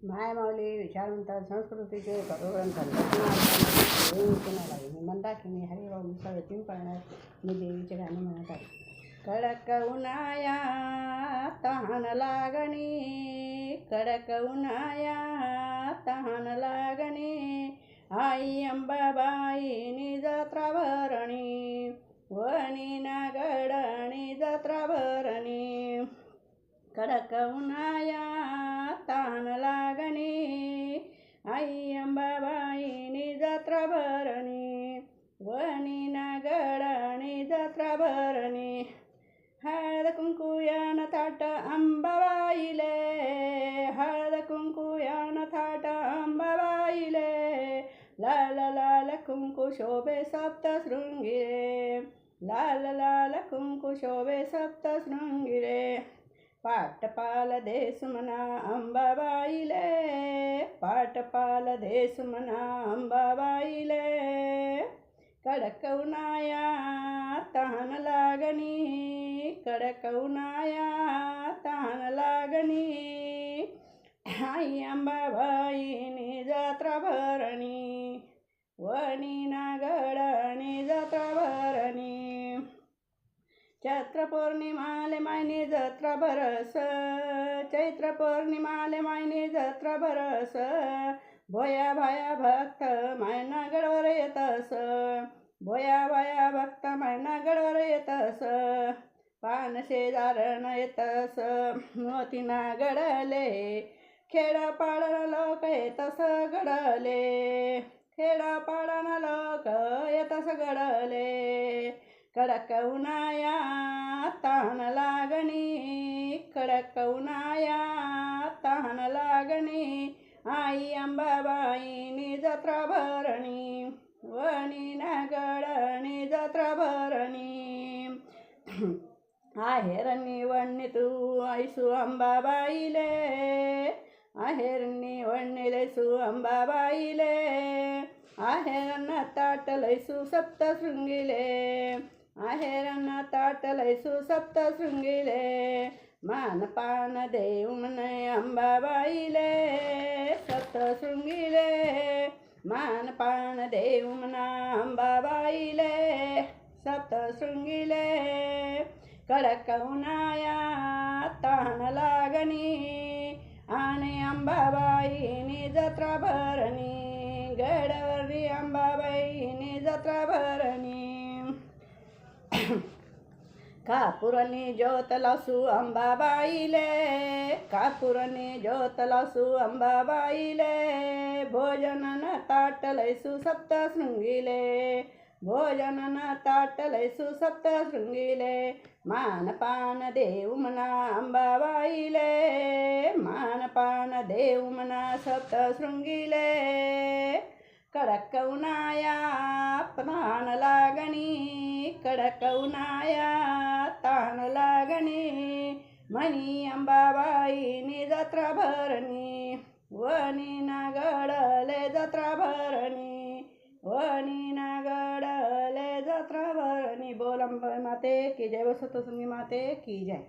मायमाऊली विचारवंत संस्कृतीचे करोग्रंथ मंदाकिनी हरिभाऊ मिसळ पिंपळण्यात मी देवीचे गाणे म्हणत आहे. कडक उन्हाया तहान लागणी, कडक उन्हाया तहान लागणी, आई अंबाबाईनी जत्रा भरणी, वणी नागडणी जत्रा भरणी. कडक उन्हाया तहान लागणी, आई अंबाबाईनी जत्रा भरणी, वणी नागडणी जत्रा भरणी. हळद कुंकू यान थाट अंबाबाईले, हळद कुंकू यान थाट अंबाबाईले, लाल लाल कुंकू शोभे सप्तशृंगी रे, लाल लाल कुंकू शोभे सप्तशृंगी रे. पाटपाल देस म्हणा अंबाबाईले, पाटपाल देस म्हणा अंबाबाईले. कडक उन्हाया तहान लागणी, कडक उन्हाया तहान लागणी, आई अंबाबाईनी जत्रा भरणी, वणी नागडणी जत्रा भरणी. चैत्र पौर्णिमाले मायने जत्रा भरस, चैत्र पौर्णिमाले मायने जत्रा भरस, भोया भाया भक्त मायना गडवर येतस, भोया भाया भक्त मायना गडवर येतस. पान शेजारण येतस मोतीना गडले, खेडपाडन लोक येतस गडले, खेडपाडन लोक येतस गडले. कडक उन्हाया तहान लागणी, कडक उन्हाया तहान लागणी, आई अंबाबाईनी जत्रा भरणी, वणी नागडणी जत्रा भरणी. आहेरणी वणी तू ऐसू अंबाबाईले, आहेरणी वणी लैसू अंबाबाईले, आहेरन ताट लैसू सप्तशृंगीले, आहेरन ताट लैसू सप्तशृंगीले. मानपान देऊ म्हणे अंबाबाईले सप्तशृंगीले, मानपान देऊ म्हणा अंबाबाईले सप्तशृंगीले. कडक उन्हाया तहान लागणी, आणि अंबाबाईनी जत्रा भरणी, गडवरी अंबाबाईनी जत्रा भरणी. कापुरनी ज्योत लासू अंबाबाईले, कापुरनी ज्योत लासू अंबाबाईले, भोजनन ताट लैसू सप्तशृंगीले, भोजनन ताट लैसू सप्तशृंगीले. मानपान देऊ म्हणा अंबाबाईले, मानपान देऊ म्हणा सप्तशृंगीले. कडक उन्हाया तहान लागणी, कडक उन्हाया तहान लागणी, मणी अंबाबाईनी जत्रा भरणी, वणी नागडले जत्रा भरणी, वणी नागडले जत्रा भरणी. बोल अंबा माते की जय, बसवतो माते की जय.